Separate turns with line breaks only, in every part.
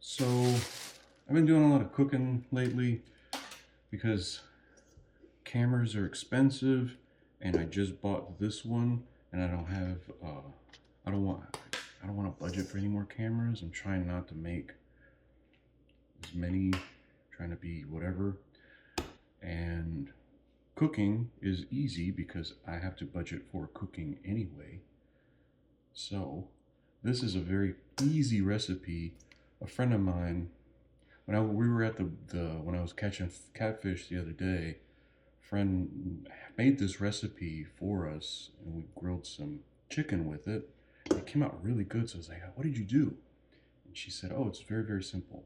So I've been doing a lot of cooking lately because cameras are expensive, and I just bought this one, and I don't have I don't want to budget for any more cameras. I'm trying not to make as many, trying to be whatever. And cooking is easy because I have to budget for cooking anyway. So this is a very easy recipe. A friend of mine, we were at when I was catching catfish the other day, a friend made this recipe for us, and we grilled some chicken with it. It came out really good, so I was like, "What did you do?" And she said, "Oh, it's very, very simple,"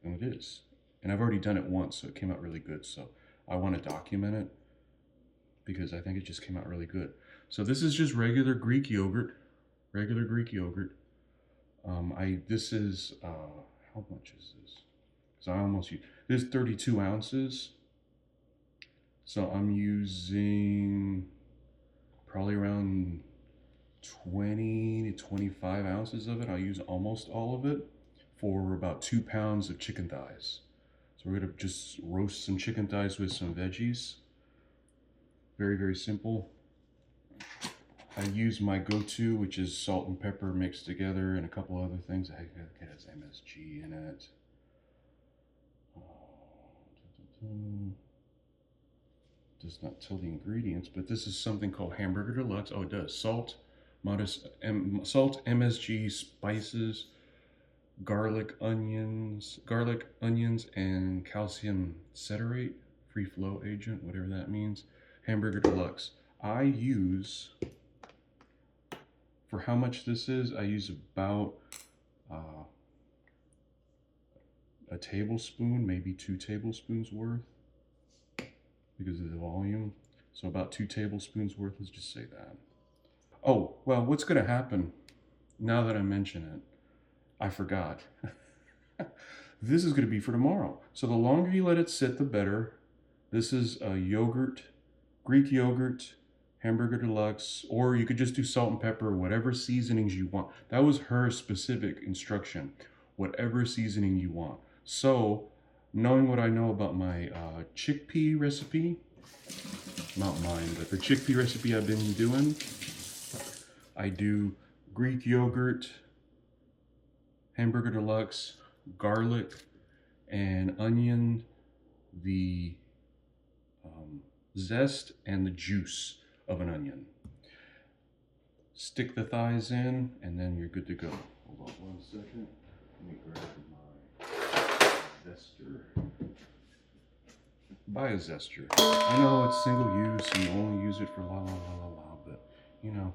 and it is. And I've already done it once, so it came out really good. So I want to document it because I think it just came out really good. So this is just regular Greek yogurt, regular Greek yogurt. This is how much is this? So I almost use, this is 32 ounces. So I'm using probably around 20 to 25 ounces of it. I'll use almost all of it for about 2 pounds of chicken thighs. So we're gonna just roast some chicken thighs with some veggies. Very, very simple. I use my go-to, which is salt and pepper mixed together, and a couple other things. It has MSG in it. Does not tell the ingredients, but this is something called Hamburger Deluxe. Oh, it does. Salt, MSG, spices, garlic, onions, and calcium cetarate, free flow agent, whatever that means. Hamburger Deluxe. I use, for how much this is, I use about a tablespoon, maybe 2 tablespoons worth, because of the volume. So about 2 tablespoons worth, let's just say that. Oh, well, what's gonna happen, now that I mention it, I forgot. This is gonna be for tomorrow. So the longer you let it sit, the better. This is a yogurt, Greek yogurt, Hamburger Deluxe, or you could just do salt and pepper, whatever seasonings you want. That was her specific instruction, whatever seasoning you want. So, knowing what I know about my chickpea recipe, not mine, but the chickpea recipe I've been doing, I do Greek yogurt, Hamburger Deluxe, garlic, and onion, the zest and the juice of an onion. Stick the thighs in, and then you're good to go. Hold on 1 second. Let me grab my zester. Buy a zester. I know it's single use and you only use it for but you know.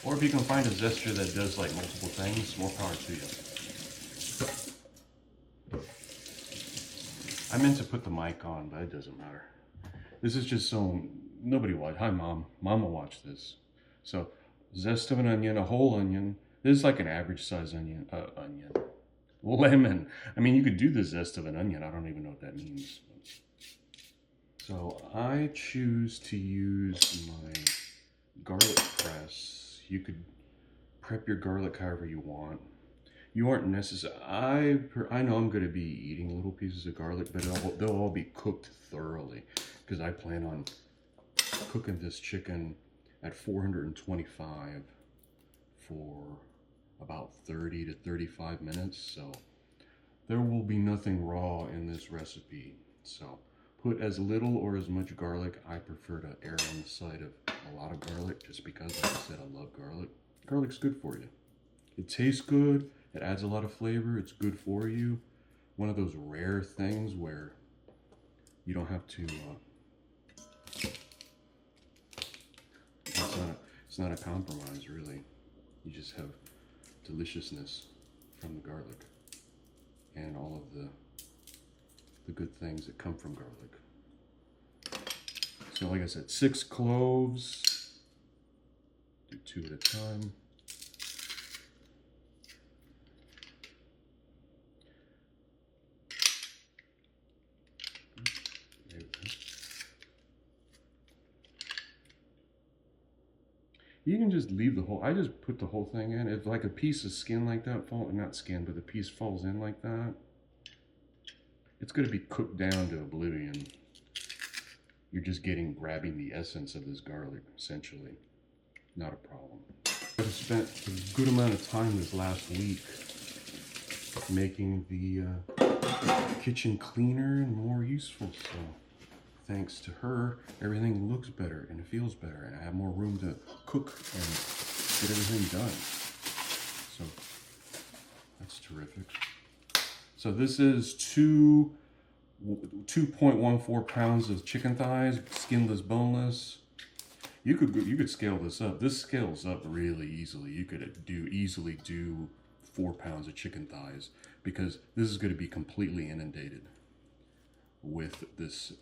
Or if you can find a zester that does like multiple things, more power to you. I meant to put the mic on, but it doesn't matter. This is just so nobody watch. Hi, Mom. Mom will watch this. So, zest of an onion, a whole onion. This is like an average size onion. Lemon. I mean, you could do the zest of an onion. I don't even know what that means. So I choose to use my garlic press. You could prep your garlic however you want. You aren't necessarily, I know I'm going to be eating little pieces of garlic, but they'll all be cooked thoroughly, because I plan on cooking this chicken at 425 for about 30 to 35 minutes. So there will be nothing raw in this recipe. So put as little or as much garlic. I prefer to err on the side of a lot of garlic, just because, like I said, I love garlic. Garlic's good for you. It tastes good. It adds a lot of flavor. It's good for you. One of those rare things where you don't have to, it's not a compromise, really. You just have deliciousness from the garlic and all of the good things that come from garlic. So like I said, 6 cloves. Do 2 at a time. You can just leave the whole, I just put the whole thing in. If like a piece of skin like that not skin, but the piece falls in like that, it's going to be cooked down to oblivion. You're just grabbing the essence of this garlic, essentially. Not a problem. I've spent a good amount of time this last week making the kitchen cleaner and more useful. So thanks to her, everything looks better and it feels better, and I have more room to cook and get everything done. So that's terrific. So this is 2.14 pounds of chicken thighs, skinless, boneless. You could scale this up. This scales up really easily. You could easily do 4 pounds of chicken thighs, because this is going to be completely inundated with this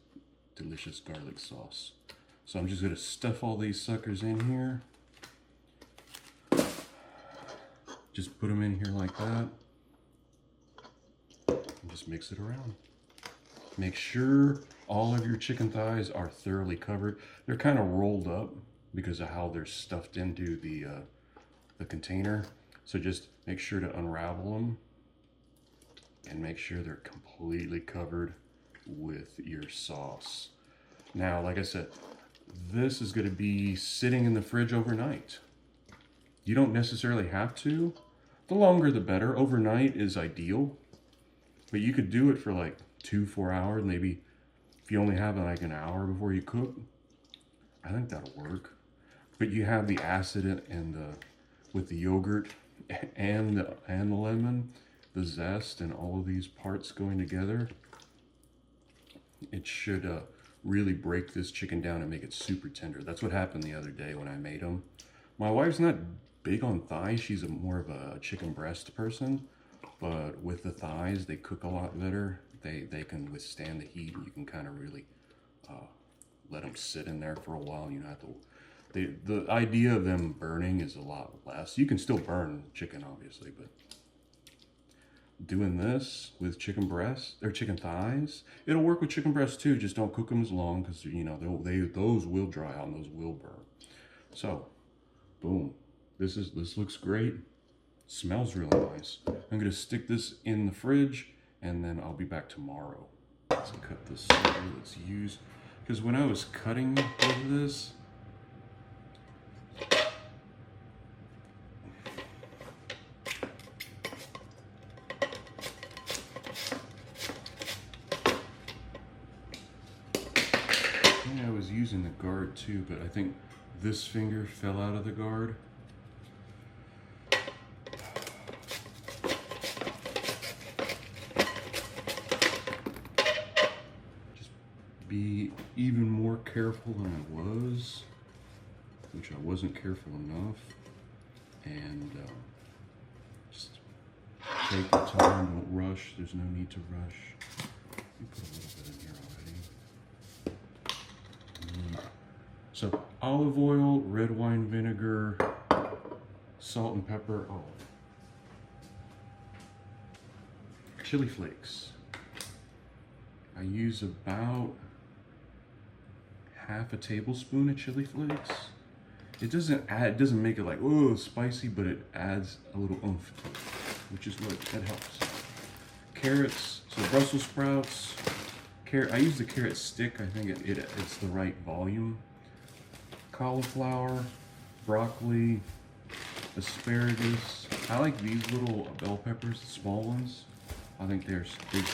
delicious garlic sauce. So I'm just going to stuff all these suckers in here. Just put them in here like that. And just mix it around. Make sure all of your chicken thighs are thoroughly covered. They're kind of rolled up because of how they're stuffed into the container. So just make sure to unravel them and make sure they're completely covered with your sauce. Now, like I said, this is going to be sitting in the fridge overnight. You don't necessarily have to. The longer the better. Overnight is ideal, but you could do it for like 2-4 hours. Maybe if you only have like an hour before you cook, I think that'll work. But you have the acid and with the yogurt and the lemon, the zest, and all of these parts going together, it should really break this chicken down and make it super tender. That's what happened the other day when I made them. My wife's not big on thighs. She's more of a chicken breast person, but with the thighs, they cook a lot better. They can withstand the heat. You can kind of really let them sit in there for a while. You don't have to. The idea of them burning is a lot less. You can still burn chicken, obviously, but doing this with chicken breasts or chicken thighs, it'll work with chicken breasts too. Just don't cook them as long, because you know those will dry out and those will burn. So, boom. This looks great. Smells really nice. I'm gonna stick this in the fridge, and then I'll be back tomorrow. Let's cut this sucker. Let's use, because when I was cutting with this, I was using the guard too, but I think this finger fell out of the guard. Just be even more careful than I was, which I wasn't careful enough. And just take your time, don't rush. There's no need to rush. Let me put a little bit in here already. So olive oil, red wine vinegar, salt and pepper, chili flakes. I use about half a tablespoon of chili flakes. It doesn't make it like, oh, spicy, but it adds a little oomph to it, which is what that helps. Carrots, so Brussels sprouts. I use the carrot stick. I think it's the right volume. Cauliflower, broccoli, asparagus. I like these little bell peppers, the small ones. I think they're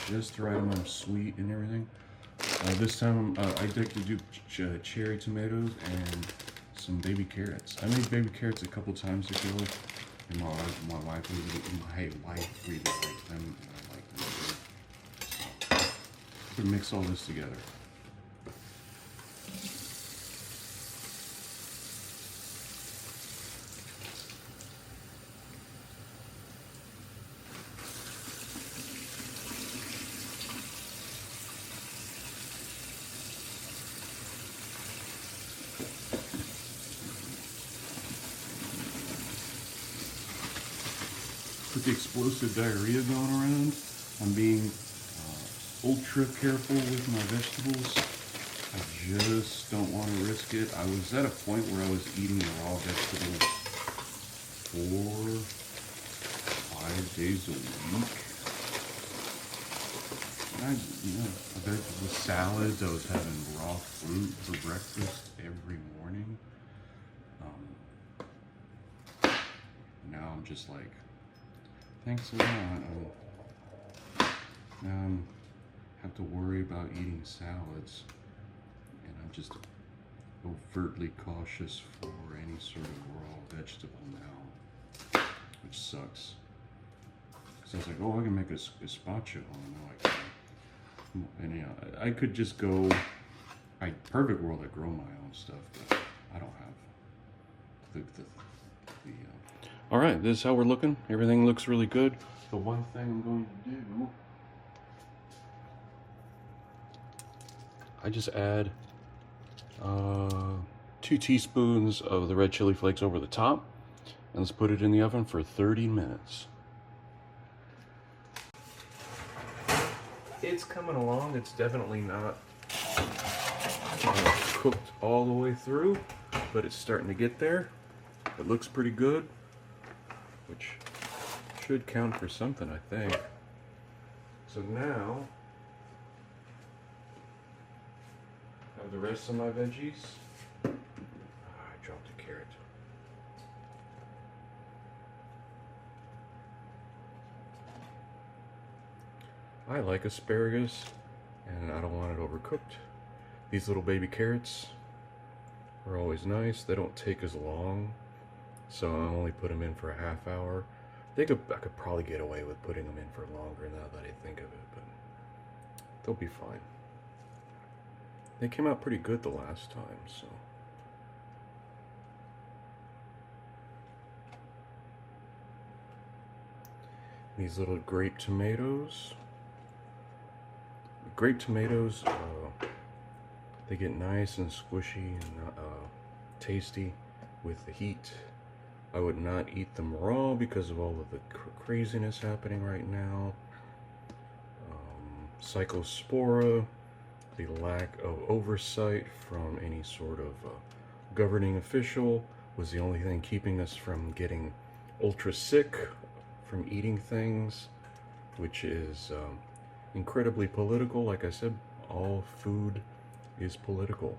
just the right amount of sweet and everything. This time I like to do cherry tomatoes and some baby carrots. I made baby carrots a couple times ago, and my wife really liked them, and I like them too. So mix all this together. With the explosive diarrhea going around, I'm being ultra careful with my vegetables. I just don't want to risk it. I was at a point where I was eating raw vegetables 4-5 days a week. And with salads, I was having raw fruit for breakfast every morning. Now I'm just like, thanks a lot. Now I'm have to worry about eating salads, and I'm just overtly cautious for any sort of raw vegetable now, which sucks. So I was like, oh, I can make a gazpacho. No, I can't. And you know, I could just go. Perfect world, I grow my own stuff, but I don't have the all right, this is how we're looking. Everything looks really good. The one thing I'm going to do, I just add 2 teaspoons of the red chili flakes over the top, and let's put it in the oven for 30 minutes. It's coming along. It's definitely not cooked all the way through, but it's starting to get there. It looks pretty good, which should count for something, I think. So now, I have the rest of my veggies. I dropped a carrot. I like asparagus, and I don't want it overcooked. These little baby carrots are always nice. They don't take as long, so I only put them in for a half hour. I could probably get away with putting them in for longer now that I think of it, but they'll be fine. They came out pretty good the last time, so. These little grape tomatoes. Grape tomatoes, they get nice and squishy and tasty with the heat. I would not eat them raw because of all of the craziness happening right now. Psychospora, the lack of oversight from any sort of governing official was the only thing keeping us from getting ultra sick from eating things, which is incredibly political. Like I said, all food is political.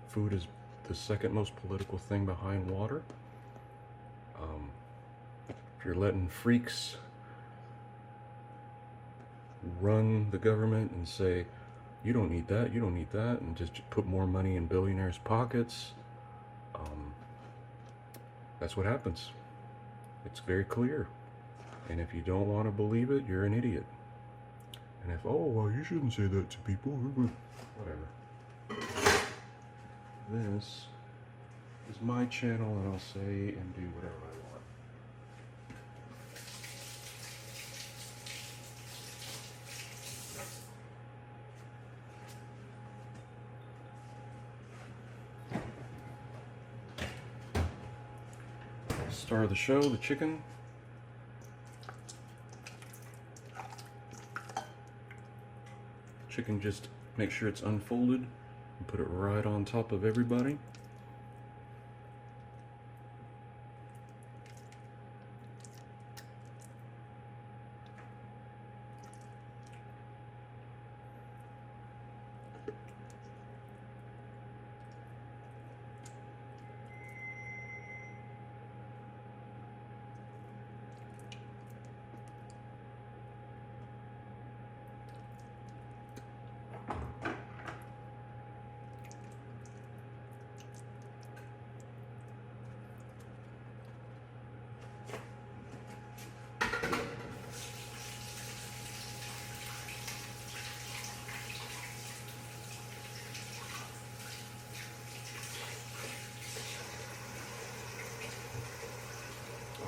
Food is the second most political thing behind water. If you're letting freaks run the government and say, you don't need that, you don't need that, and just put more money in billionaires' pockets, that's what happens. It's very clear. And if you don't want to believe it, you're an idiot. And if, oh, well, you shouldn't say that to people, whatever. This is my channel, and I'll say and do whatever I want. Star of the show, the chicken. Chicken, just make sure it's unfolded and put it right on top of everybody.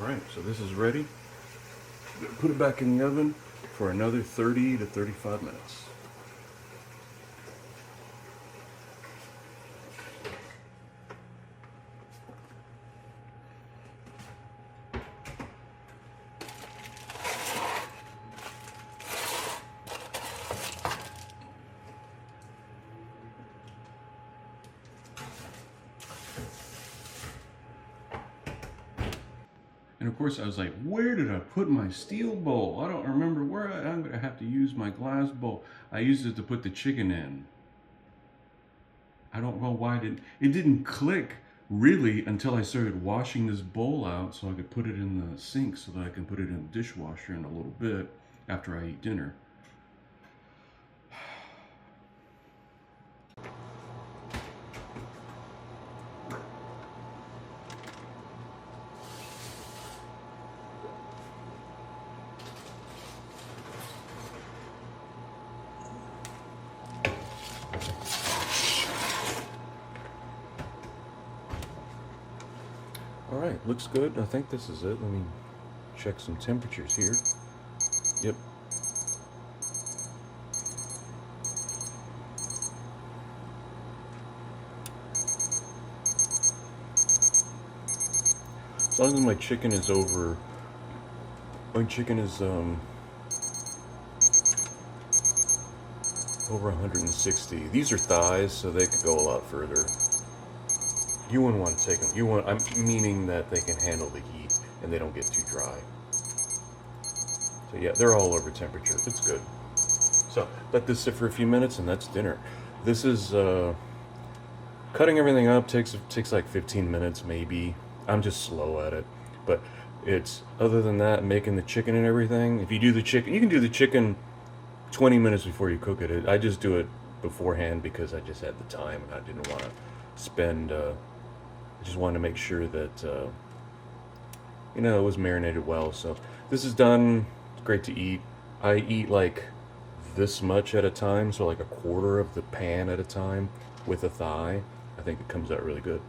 Alright, so this is ready. Put it back in the oven for another 30 to 35 minutes. And of course I was like, where did I put my steel bowl? I don't remember where I'm gonna have to use my glass bowl. I used it to put the chicken in. I don't know why it didn't click really until I started washing this bowl out so I could put it in the sink so that I can put it in the dishwasher in a little bit after I eat dinner. All right, looks good. I think this is it. Let me check some temperatures here. Yep. As long as my chicken is over over 160. These are thighs, so they could go a lot further. You wouldn't want to take them. I'm meaning that they can handle the heat and they don't get too dry. So yeah, they're all over temperature. It's good. So let this sit for a few minutes and that's dinner. This is cutting everything up takes like 15 minutes maybe. I'm just slow at it, but it's other than that, making the chicken and everything. If you do the chicken, you can do the chicken 20 minutes before you cook it. I just do it beforehand because I just had the time and I didn't want to spend. I just wanted to make sure that it was marinated well. So this is done. It's great to eat. I eat like this much at a time, so like a quarter of the pan at a time with a thigh. I think it comes out really good.